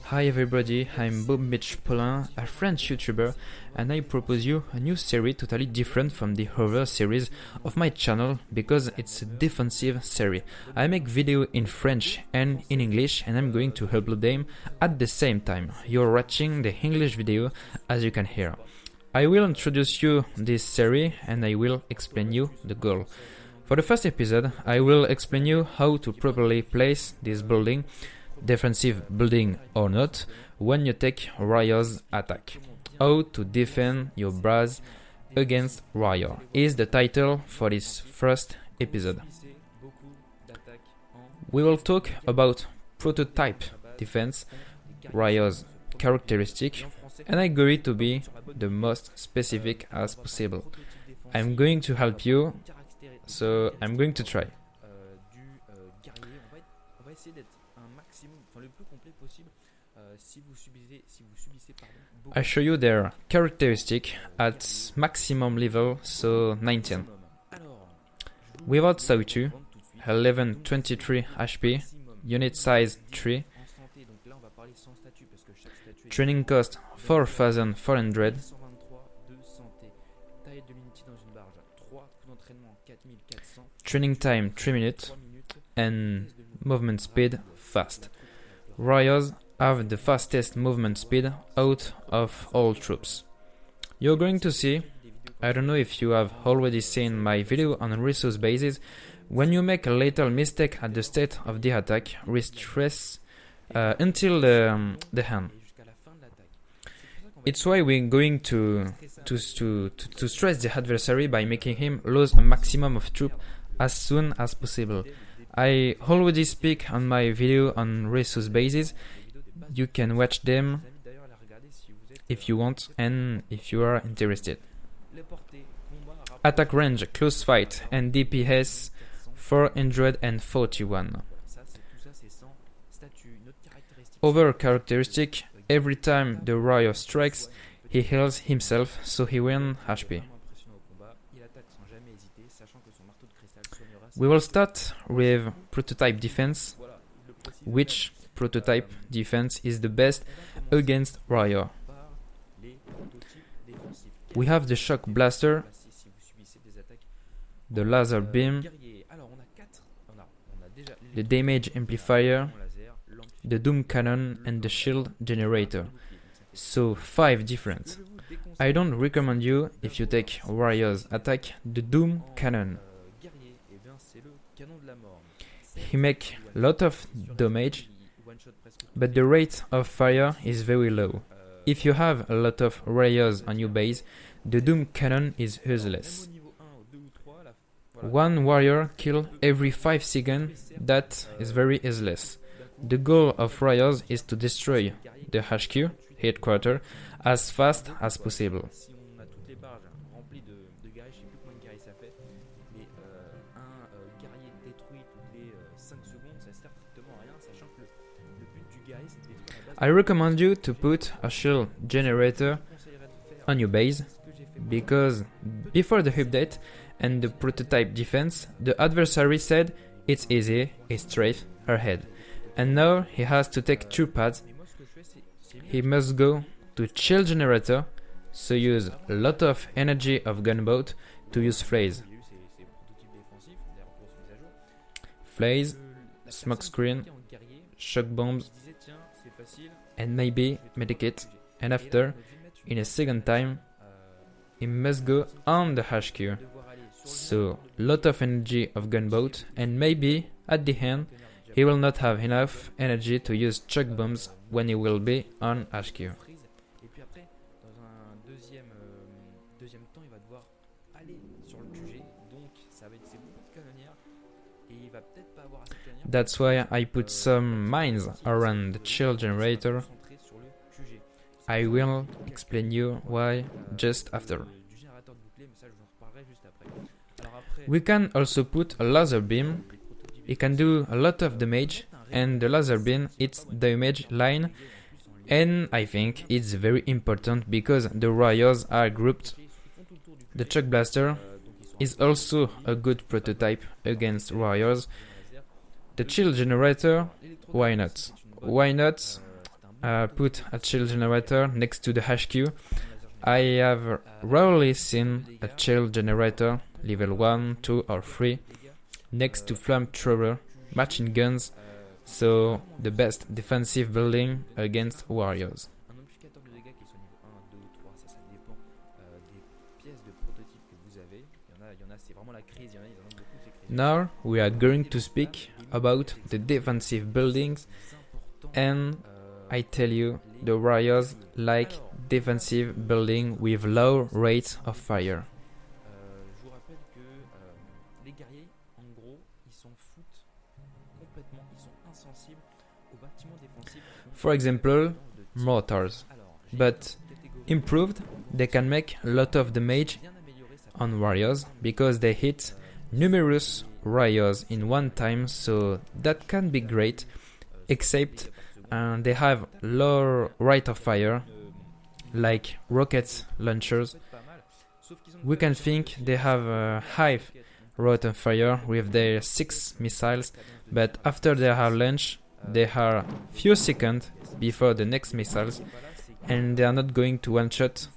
Hi everybody, I'm Pauulin, a French YouTuber, and I propose you a new series totally different from the other series of my channel because it's a defensive series. I make video in French and in English and I'm going to upload them at the same time. You're watching the English video as you can hear. I will introduce you this series and I will explain you the goal. For the first episode, I will explain you how to properly place this building, defensive building or not, when you take Warrior's attack. How to defend your base against Warrior is the title for this first episode. We will talk about prototype defense, Warrior's characteristic, and I'm going to be the most specific as possible. I'm going to help you, so I'm going to try. I show you their characteristic at maximum level, so 19. Without SAU2, 1123 HP, unit size 3, training cost 4400, training time 3 minutes, and movement speed fast. Warriors have the fastest movement speed out of all troops. You're going to see, I don't know if you have already seen my video on resource bases, when you make a little mistake at the start of the attack, restress until the end. It's why we're going to stress the adversary by making him lose a maximum of troops as soon as possible. I already speak on my video on resource bases. You can watch them if you want and if you are interested. Attack range, close fight and DPS 441. Other characteristic, every time the warrior strikes, he heals himself, so he wins HP. We will start with prototype defense, which prototype defense is the best against warrior. We have the shock blaster, the laser beam, the damage amplifier, the doom cannon and the shield generator. So 5 different. I don't recommend you, if you take warrior's attack, the doom cannon. He make lot of damage, but the rate of fire is very low. If you have a lot of warriors on your base, the doom cannon is useless. One warrior kill every 5 seconds, that is very useless. The goal of warriors is to destroy the HQ, headquarters, as fast as possible. I recommend you to put a shield generator on your base, because before the update and the prototype defense, the adversary said it's easy, it's straight ahead. And now he has to take 2 paths. He must go to shield generator, so use a lot of energy of gunboat to use flares. Flares, smoke screen, shock bombs, and maybe medikit, and after, in a second time, he must go on the HQ. So, lot of energy of gunboat, and maybe, at the end, he will not have enough energy to use chuck bombs when he will be on HQ. That's why I put some mines around the shield generator. I will explain you why just after. We can also put a laser beam. It can do a lot of damage, and the laser beam hits damage line, and I think it's very important because the warriors are grouped. The shock blaster is also a good prototype against warriors. The shield generator, why not? Why not? put a chill generator next to the HQ. I have rarely seen a chill generator level 1, 2 or 3 next to flamethrower, machine guns, so the best defensive building against warriors. Un amplificateur de dégâts qui soit niveau 1, 2 ou 3, ça dépend des pièces de prototype que vous avez. Il y en a c'est vraiment la crise, il y en a beaucoup, c'est crise. Now we are going to speak about the defensive buildings, and I tell you, the warriors like defensive building with low rate of fire. Je vous rappelle que les guerriers, en gros, ils s'en foutent complètement, ils sont insensibles aux bâtiments défensifs. For example, mortars. But improved, they can make a lot of damage on warriors because they hit numerous warriors in one time, so that can be great, except they have low rate of fire, like rocket launchers. We can think they have a high rate of fire with their 6 missiles, but after they are launched, they are few seconds before the next missiles, and they are not going to one-shot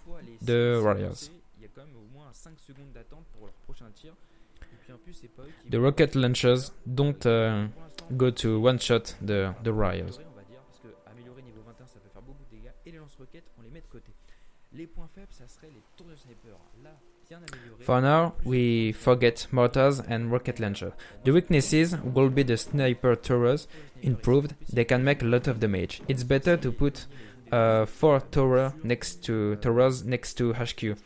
the warriors. The rocket launchers don't go to one-shot the warriors. For now, we forget mortars and rocket launcher. The weaknesses will be the sniper towers. Improved, they can make a lot of damage. It's better to put 4 towers next to HQ.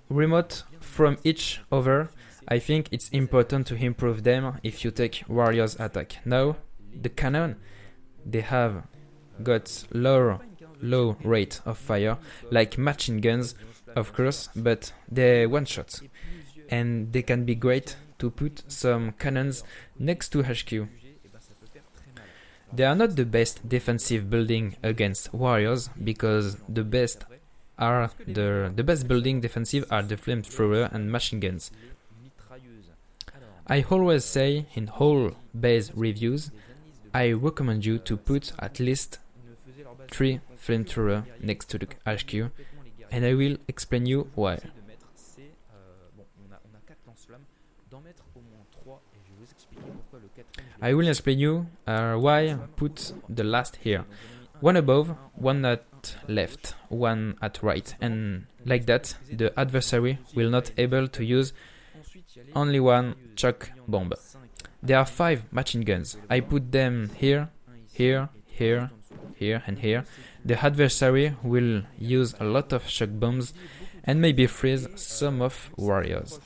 Remote from each other. I think it's important to improve them if you take warriors attack. Now, the cannon, they have got low rate of fire, like machine guns, of course, but they're one-shot, and they can be great to put some cannons next to HQ. They are not the best defensive building against warriors, because the best building defensive are the flamethrower and machine guns. I always say in all base reviews, I recommend you to put at least 3 flamethrower next to the HQ, and I will explain you why. I will explain you why put the last here. One above, one at left, one at right, and like that the adversary will not able to use only one chuck bomb. There are 5 machine guns. I put them here, here, here, here and here. The adversary will use a lot of shock bombs and maybe freeze some of warriors.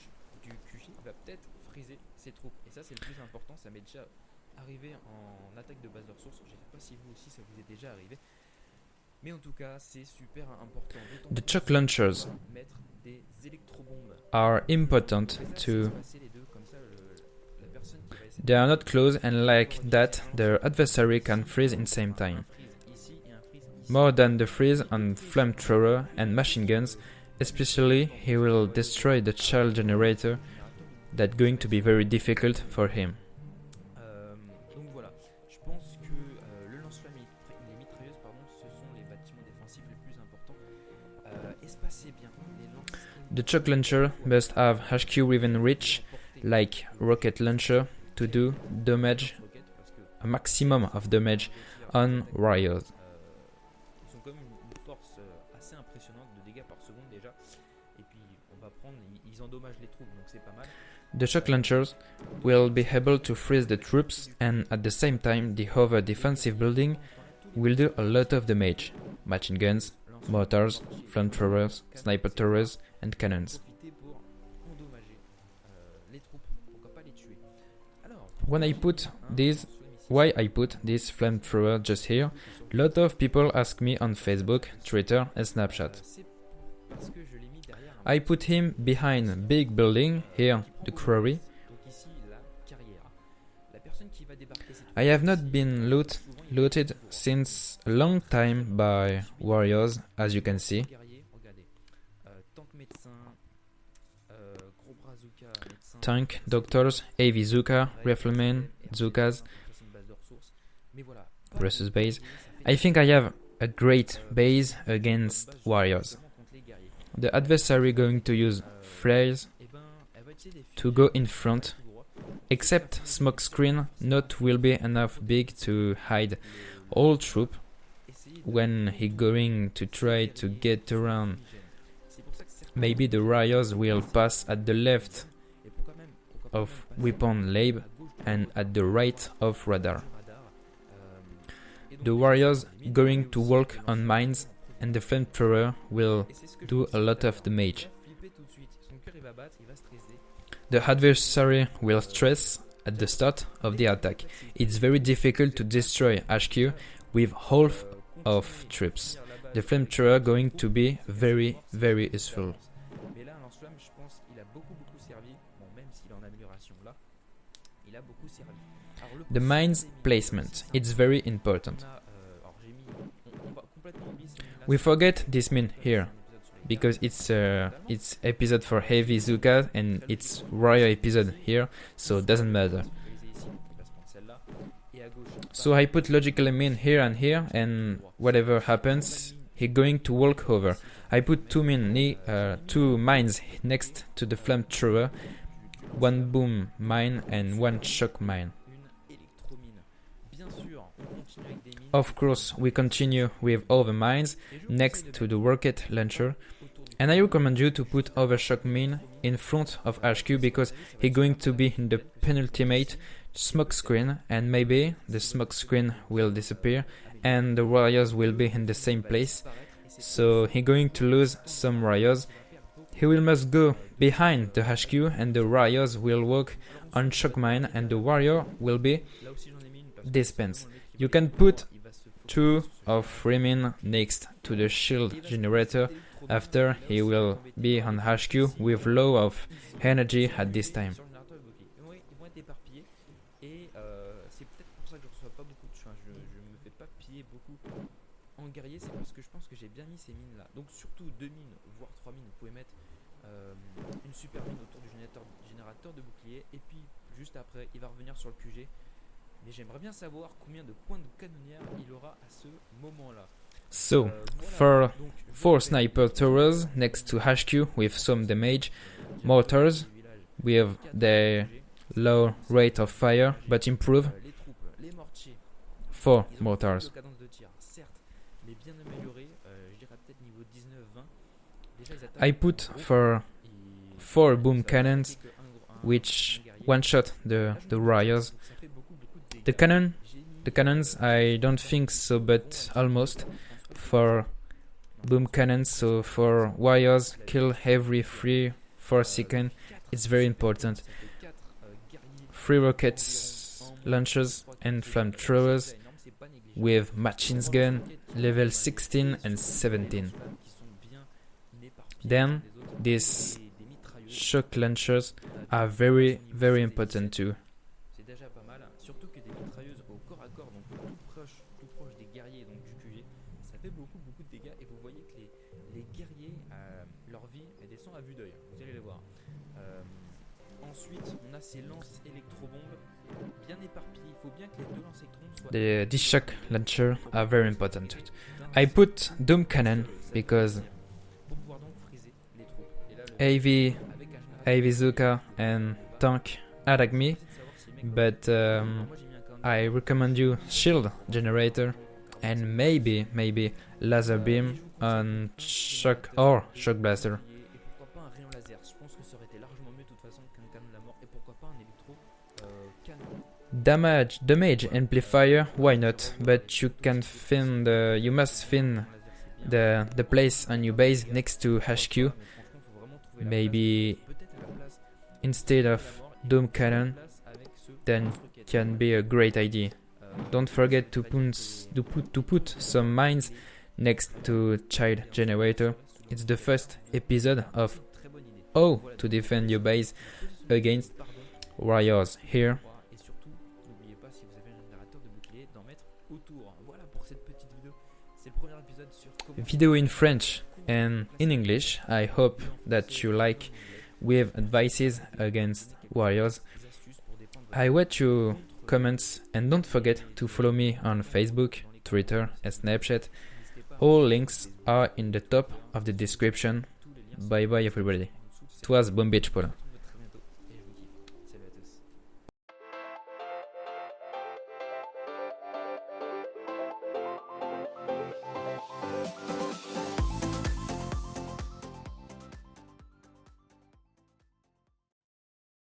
The shock launchers are important too. They are not close, and like that the adversary can freeze in same time. More than the freeze on flamethrower and machine guns, especially he will destroy the child generator. That's going to be very difficult for him. The shock launcher must have HQ within reach, like rocket launcher, to do damage, a maximum of damage on warriors. The shock launchers will be able to freeze the troops, and at the same time the other defensive building will do a lot of damage. Machine guns, mortars, flamethrowers, sniper towers and cannons. When I put this, why I put this flamethrower just here, a lot of people ask me on Facebook, Twitter and Snapchat. I put him behind a big building, here the quarry. I have not been looted since a long time by warriors, as you can see. Tank, doctors, AV Zuka, riflemen, Zukas, versus base. I think I have a great base against warriors. The adversary going to use flares to go in front, except smoke screen not will be enough big to hide all troop when he going to try to get around. Maybe the warriors will pass at the left of weapon lab and at the right of radar. The warriors going to walk on mines and the flamethrower will do a lot of damage. The adversary will stress at the start of the attack. It's very difficult to destroy HQ with half of troops. The flamethrower going to be very useful. The mines placement, it's very important. We forget this mine here, because it's episode for heavy Zuka and it's warrior episode here, so it doesn't matter. So I put logically mine here, and whatever happens, he going to walk over. I put two mines next to the flamethrower, one boom mine and one shock mine. Of course, we continue with all the mines next to the rocket launcher, and I recommend you to put other shock mine in front of HQ because he's going to be in the penultimate smoke screen, and maybe the smoke screen will disappear and the warriors will be in the same place, so he's going to lose some warriors. He will must go behind the HQ and the warriors will walk on shock mine and the warrior will be dispensed. You can put 2 or 3 mines next to the shield generator after he will be on HQ with low of energy at this time. En guerrier, c'est parce que je pense que j'ai bien mis ces mines là. Donc surtout 2 mines, voire 3 mines. Vous pouvez mettre une super mine autour du générateur de bouclier. Et puis juste après, il va revenir sur le QG. Mais j'aimerais bien savoir combien de points de canonnière il aura à ce moment-là. So, for 4 sniper towers next to HQ with some damage, mortars with their low rate of fire but improve 4 mortars. I put for 4 boom cannons which one-shot the warriors. The cannons I don't think so, but almost. For boom cannons, so for warriors kill every 3-4 seconds, it's very important. 3 rockets launchers and flamethrowers with machine gun level 16 and 17. Then these shock launchers are very important too. C'est déjà pas mal, surtout que des mitrailleuses au corps à corps, donc tout proche des guerriers, donc du QG, ça fait beaucoup de dégâts. Et vous voyez que les guerriers, leur vie elle descend à vue d'œil, vous allez les voir. Ensuite on a ces lances électrobombes bien éparpillées. Il faut bien que les 2 lances électrobombes soient... These shock launchers are very important. I put Doom Cannon because AV Zuka and tank attack me, but I recommend you shield generator and maybe laser beam on shock or shock blaster. Damage amplifier, why not? But you can find you must find the place on your base next to HQ. Maybe instead of Doom Cannon, then can be a great idea. Don't forget to put some mines next to child generator. It's the first episode of how to defend your base against warriors here. Video in French and in English. I hope that you like, with advices against warriors. I wait your comments and don't forget to follow me on Facebook, Twitter et Snapchat. N'hésitez pas à All links are in the top of the description. tous les liens Bye bye everybody. It was Boom Beach Paulin.